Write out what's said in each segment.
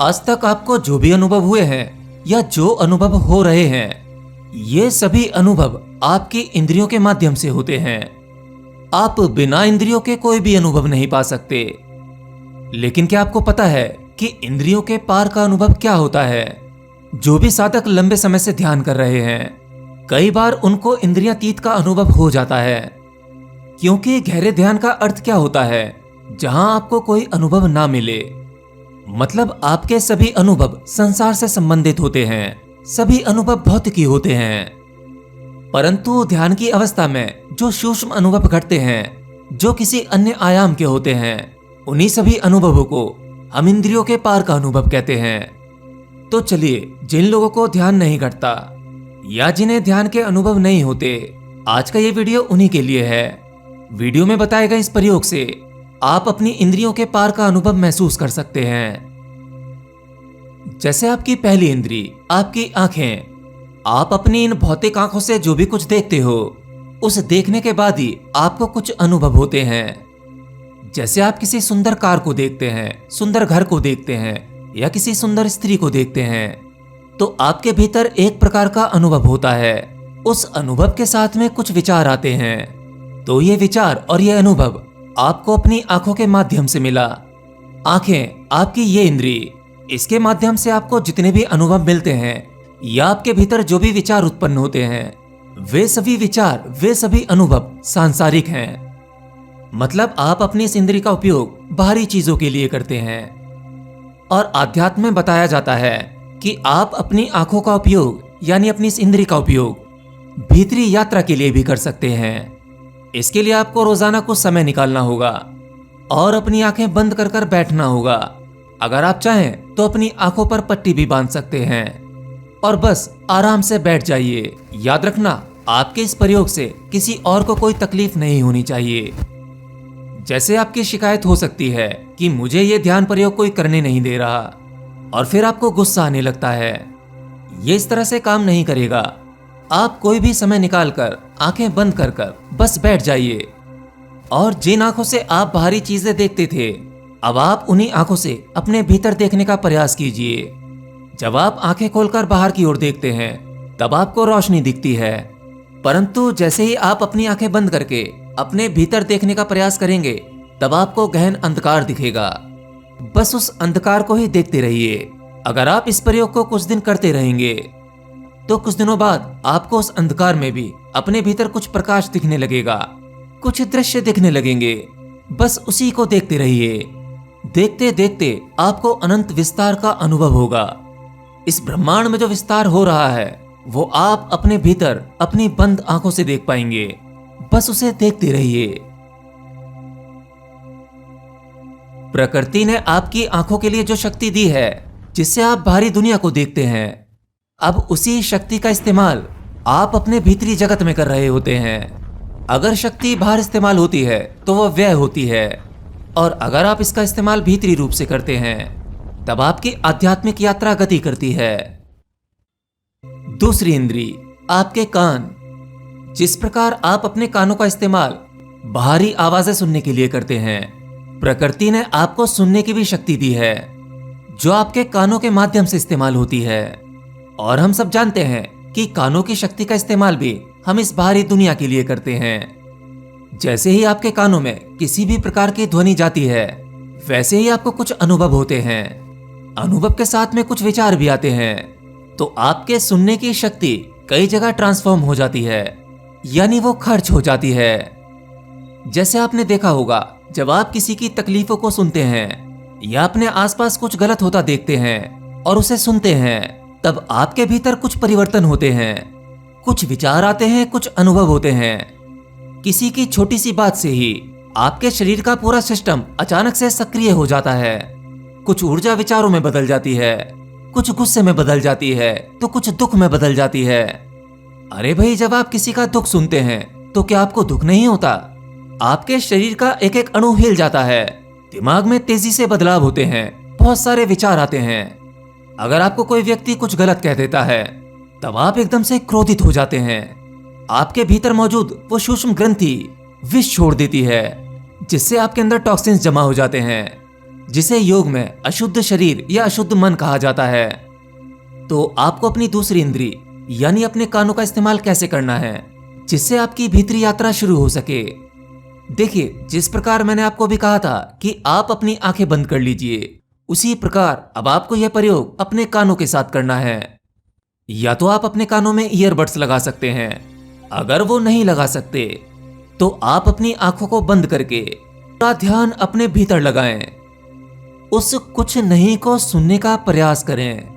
आज तक आपको जो भी अनुभव हुए हैं या जो अनुभव हो रहे हैं, ये सभी अनुभव आपकी इंद्रियों के माध्यम से होते हैं। आप बिना इंद्रियों के कोई भी अनुभव नहीं पा सकते। लेकिन क्या आपको पता है कि इंद्रियों के पार का अनुभव क्या होता है? जो भी साधक लंबे समय से ध्यान कर रहे हैं, कई बार उनको इंद्रियातीत का अनुभव हो जाता है। क्योंकि गहरे ध्यान का अर्थ क्या होता है? जहां आपको कोई अनुभव ना मिले। मतलब आपके सभी अनुभव संसार से संबंधित होते हैं, सभी अनुभव भौतिकी होते हैं। परंतु ध्यान की अवस्था में जो सूक्ष्म अनुभव घटते हैं, जो किसी अन्य आयाम के होते हैं, उन्हीं सभी अनुभवों को हम इंद्रियों के पार का अनुभव कहते हैं। तो चलिए, जिन लोगों को ध्यान नहीं घटता या जिन्हें ध्यान के अनुभव नहीं होते, आज का ये वीडियो उन्हीं के लिए है। वीडियो में बताए गए इस प्रयोग से आप अपनी इंद्रियों के पार का अनुभव महसूस कर सकते हैं। जैसे आपकी पहली इंद्री, आपकी आंखें। आप अपनी इन भौतिक आंखों से जो भी कुछ देखते हो, उस देखने के बाद ही आपको कुछ अनुभव होते हैं। जैसे आप किसी सुंदर कार को देखते हैं, सुंदर घर को देखते हैं या किसी सुंदर स्त्री को देखते हैं, तो आपके भीतर एक प्रकार का अनुभव होता है। उस अनुभव के साथ में कुछ विचार आते हैं। तो ये विचार और ये अनुभव आपको अपनी आंखों के माध्यम से मिला। आंखें आपकी ये इंद्री, इसके माध्यम से आपको जितने भी अनुभव मिलते हैं या आपके भीतर जो भी विचार उत्पन्न होते हैं, वे सभी विचार, वे सभी अनुभव सांसारिक हैं। मतलब आप अपनी इस इंद्री का उपयोग बाहरी चीजों के लिए करते हैं। और आध्यात्म में बताया जाता है कि आप अपनी आंखों का उपयोग यानी अपनी इस इंद्री का उपयोग भीतरी यात्रा के लिए भी कर सकते हैं। इसके लिए आपको रोजाना कुछ समय निकालना होगा और अपनी आंखें बंद कर कर बैठना होगा। अगर आप चाहें तो अपनी आंखों पर पट्टी भी बांध सकते हैं और बस आराम से बैठ जाइए। याद रखना, आपके इस प्रयोग से किसी और को कोई तकलीफ नहीं होनी चाहिए। जैसे आपकी शिकायत हो सकती है कि मुझे ये ध्यान प्रयोग कोई करने नहीं दे रहा, और फिर आपको गुस्सा आने लगता है। ये इस तरह से काम नहीं करेगा। आप कोई भी समय निकालकर आंखें बंद कर कर बस बैठ जाइए और जिन आंखों से आप बाहरी चीजें देखते थे, अब आप उन्हीं आंखों से अपने भीतर देखने का प्रयास कीजिए। जब आप आंखें खोलकर बाहर की ओर देखते हैं, तब आपको रोशनी दिखती है। परंतु जैसे ही आप अपनी आंखें बंद करके अपने भीतर देखने का प्रयास करेंगे, तब आपको गहन अंधकार दिखेगा। बस उस अंधकार को ही देखते रहिए। अगर आप इस प्रयोग को कुछ दिन करते रहेंगे, तो कुछ दिनों बाद आपको उस अंधकार में भी अपने भीतर कुछ प्रकाश दिखने लगेगा, कुछ दृश्य दिखने लगेंगे। बस उसी को देखते रहिए। देखते देखते आपको अनंत विस्तार का अनुभव होगा। इस ब्रह्मांड में जो विस्तार हो रहा है, वो आप अपने भीतर अपनी बंद आंखों से देख पाएंगे। बस उसे देखते रहिए। प्रकृति ने आपकी आंखों के लिए जो शक्ति दी है, जिससे आप बाहरी दुनिया को देखते हैं, अब उसी शक्ति का इस्तेमाल आप अपने भीतरी जगत में कर रहे होते हैं। अगर शक्ति बाहर इस्तेमाल होती है तो वह व्यय होती है, और अगर आप इसका इस्तेमाल भीतरी रूप से करते हैं, तब आपकी आध्यात्मिक यात्रा गति करती है। दूसरी इंद्री, आपके कान। जिस प्रकार आप अपने कानों का इस्तेमाल बाहरी आवाजें सुनने के लिए करते हैं, प्रकृति ने आपको सुनने की भी शक्ति दी है, जो आपके कानों के माध्यम से इस्तेमाल होती है। और हम सब जानते हैं कि कानों की शक्ति का इस्तेमाल भी हम इस बाहरी दुनिया के लिए करते हैं। जैसे ही आपके कानों में किसी भी प्रकार की ध्वनि जाती है, वैसे ही आपको कुछ अनुभव होते हैं। अनुभव के साथ में कुछ विचार भी आते हैं। तो आपके सुनने की शक्ति कई जगह ट्रांसफॉर्म हो जाती है, यानी वो खर्च हो जाती है। जैसे आपने देखा होगा, जब आप किसी की तकलीफों को सुनते हैं या अपने आसपास कुछ गलत होता देखते हैं और उसे सुनते हैं, तब आपके भीतर कुछ परिवर्तन होते हैं, कुछ विचार आते हैं, कुछ अनुभव होते हैं। किसी की छोटी सी बात से ही आपके शरीर का पूरा सिस्टम अचानक से सक्रिय हो जाता है। कुछ ऊर्जा विचारों में बदल जाती है, कुछ गुस्से में बदल जाती है, तो कुछ दुख में बदल जाती है। अरे भाई, जब आप किसी का दुख सुनते हैं तो क्या आपको दुख नहीं होता? आपके शरीर का एक एक अणु हिल जाता है, दिमाग में तेजी से बदलाव होते हैं, बहुत सारे विचार आते हैं। अगर आपको कोई व्यक्ति कुछ गलत कह देता है, तब आप एकदम से क्रोधित हो जाते हैं। आपके भीतर मौजूद वो सूक्ष्म ग्रंथि विष छोड़ देती है, जिससे आपके अंदर टॉक्सिन्स जमा हो जाते हैं। जिसे योग में अशुद्ध शरीर या अशुद्ध मन कहा जाता है। तो आपको अपनी दूसरी इंद्री यानी अपने कानों का इस्तेमाल कैसे करना है जिससे आपकी भीतरी यात्रा शुरू हो सके। देखिए, जिस प्रकार मैंने आपको भी कहा था कि आप अपनी आंखें बंद कर लीजिए, उसी प्रकार अब आपको यह प्रयोग अपने कानों के साथ करना है। या तो आप अपने कानों में ईयरबड्स लगा सकते हैं, अगर वो नहीं लगा सकते तो आप अपनी आंखों को बंद करके पूरा ध्यान अपने भीतर लगाएं। उस कुछ नहीं को सुनने का प्रयास करें।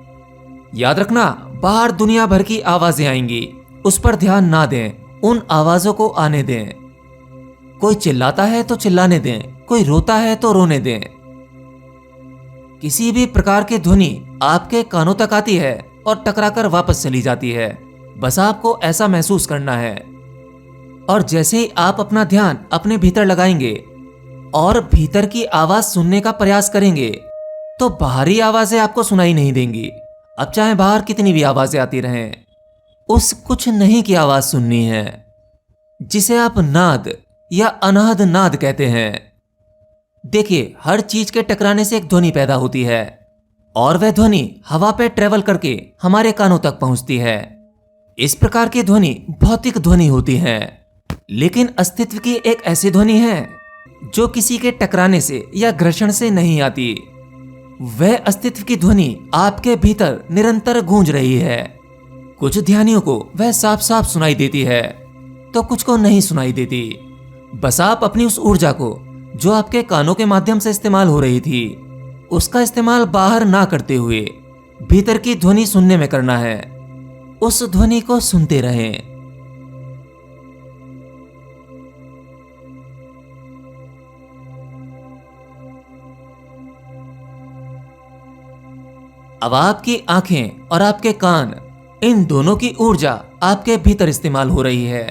याद रखना, बाहर दुनिया भर की आवाजें आएंगी, उस पर ध्यान ना दें, उन आवाजों को आने दें। कोई चिल्लाता है तो चिल्लाने दें, कोई रोता है तो रोने दें। किसी भी प्रकार की ध्वनि आपके कानों तक आती है और टकराकर वापस चली जाती है, बस आपको ऐसा महसूस करना है। और जैसे ही आप अपना ध्यान अपने भीतर लगाएंगे और भीतर की आवाज सुनने का प्रयास करेंगे तो बाहरी आवाजें आपको सुनाई नहीं देंगी। अब चाहे बाहर कितनी भी आवाजें आती रहें, उस कुछ नहीं की आवाज सुननी है, जिसे आप नाद या अनाहद नाद कहते हैं। देखिए, हर चीज के टकराने से एक ध्वनि पैदा होती है और वह ध्वनि हवा पे ट्रेवल करके हमारे कानों तक पहुंचती है। इस प्रकार की ध्वनि भौतिक ध्वनि होती है, लेकिन अस्तित्व की एक ऐसी ध्वनि है जो किसी के टकराने से या घर्षण से नहीं आती। वह अस्तित्व की ध्वनि आपके भीतर निरंतर गूंज रही है। कुछ ध्यानियों को वह साफ साफ सुनाई देती है तो कुछ को नहीं सुनाई देती। बस आप अपनी उस ऊर्जा को जो आपके कानों के माध्यम से इस्तेमाल हो रही थी, उसका इस्तेमाल बाहर ना करते हुए भीतर की ध्वनि सुनने में करना है। उस ध्वनि को सुनते रहें। अब आपकी आंखें और आपके कान, इन दोनों की ऊर्जा आपके भीतर इस्तेमाल हो रही है।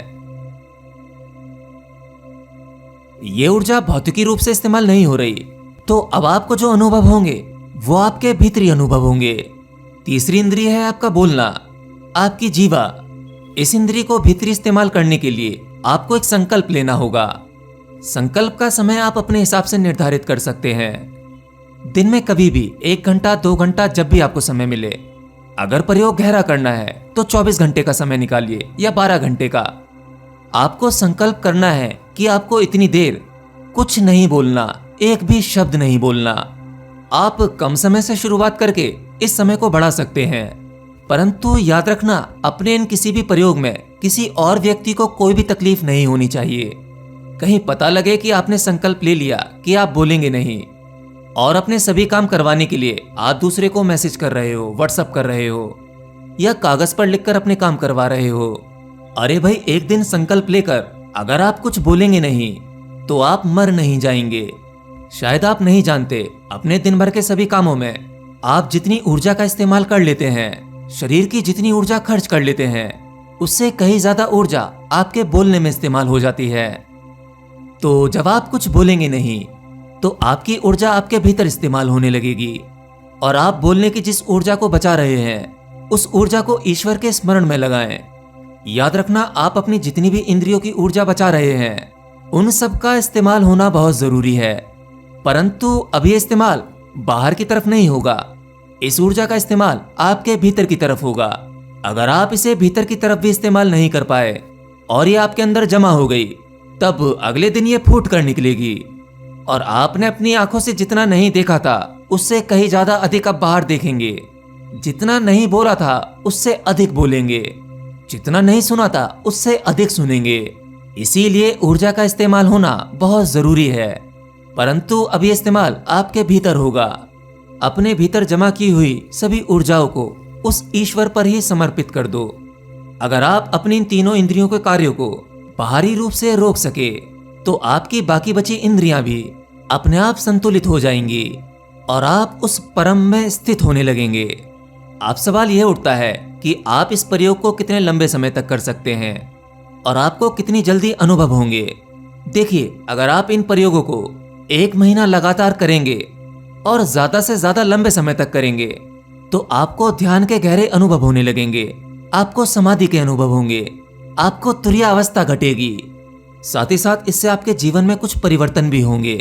ये ऊर्जा भौतिकी रूप से इस्तेमाल नहीं हो रही, तो अब आपको जो अनुभव होंगे वो आपके भीतरी अनुभव होंगे। तीसरी इंद्रिय है आपका बोलना, आपकी जीवा। इस इंद्रिय को भीतरी इस्तेमाल करने के लिए आपको एक संकल्प लेना होगा। संकल्प का समय आप अपने हिसाब से निर्धारित कर सकते हैं। दिन में कभी भी 1 घंटा 2 घंटा जब भी आपको समय मिले। अगर प्रयोग गहरा करना है तो 24 घंटे का समय निकालिए या 12 घंटे का। आपको संकल्प करना है कि आपको इतनी देर कुछ नहीं बोलना, एक भी शब्द नहीं बोलना। आप कम समय से शुरुआत करके इस समय को बढ़ा सकते हैं, परंतु याद रखना, अपने इन किसी भी प्रयोग में किसी और व्यक्ति को कोई भी तकलीफ नहीं होनी चाहिए। कहीं पता लगे कि आपने संकल्प ले लिया कि आप बोलेंगे नहीं और अपने सभी काम करवाने के लिए आप दूसरे को मैसेज कर रहे हो, व्हाट्सएप कर रहे हो या कागज पर लिखकर अपने काम करवा रहे हो। अरे भाई, एक दिन संकल्प लेकर अगर आप कुछ बोलेंगे नहीं तो आप मर नहीं जाएंगे। शायद आप नहीं जानते, अपने दिन भर के सभी कामों में आप जितनी ऊर्जा का इस्तेमाल कर लेते हैं, शरीर की जितनी ऊर्जा खर्च कर लेते हैं, उससे कहीं ज्यादा ऊर्जा आपके बोलने में इस्तेमाल हो जाती है। तो जब आप कुछ बोलेंगे नहीं तो आपकी ऊर्जा आपके भीतर इस्तेमाल होने लगेगी और आप बोलने की जिस ऊर्जा को बचा रहे हैं उस ऊर्जा को ईश्वर के स्मरण में लगाएं। याद रखना, आप अपनी जितनी भी इंद्रियों की ऊर्जा बचा रहे हैं उन सब का इस्तेमाल होना बहुत जरूरी है, परंतु अब ये इस्तेमाल बाहर की तरफ नहीं होगा। इस ऊर्जा का इस्तेमाल आपके भीतर की तरफ होगा। अगर आप इसे भीतर की तरफ भी इस्तेमाल नहीं कर पाए और ये आपके अंदर जमा हो गई, तब अगले दिन ये फूट कर निकलेगी और आपने अपनी आंखों से जितना नहीं देखा था उससे कहीं ज्यादा अधिक अब बाहर देखेंगे। जितना नहीं बोला था उससे अधिक बोलेंगे, जितना नहीं सुना था उससे अधिक सुनेंगे। इसीलिए ऊर्जा का इस्तेमाल होना बहुत जरूरी है, परंतु अब ये इस्तेमाल आपके भीतर होगा। अपने भीतर जमा की हुई सभी ऊर्जाओं को उस ईश्वर पर ही समर्पित कर दो। अगर आप अपनी इन तीनों इंद्रियों के कार्यों को बाहरी रूप से रोक सके तो आपकी बाकी बची इंद्रियां भी अपने आप संतुलित हो जाएंगी और आप उस परम में स्थित होने लगेंगे। अब सवाल यह उठता है कि आप इस प्रयोग को कितने लंबे समय तक कर सकते हैं और आपको कितनी जल्दी अनुभव होंगे। देखिए, अगर आप इन प्रयोगों को 1 महीना लगातार करेंगे और ज्यादा से ज्यादा लंबे समय तक करेंगे तो आपको ध्यान के गहरे अनुभव होने लगेंगे, आपको समाधि के अनुभव होंगे, आपको तुरीय अवस्था घटेगी। साथ ही साथ इससे आपके जीवन में कुछ परिवर्तन भी होंगे।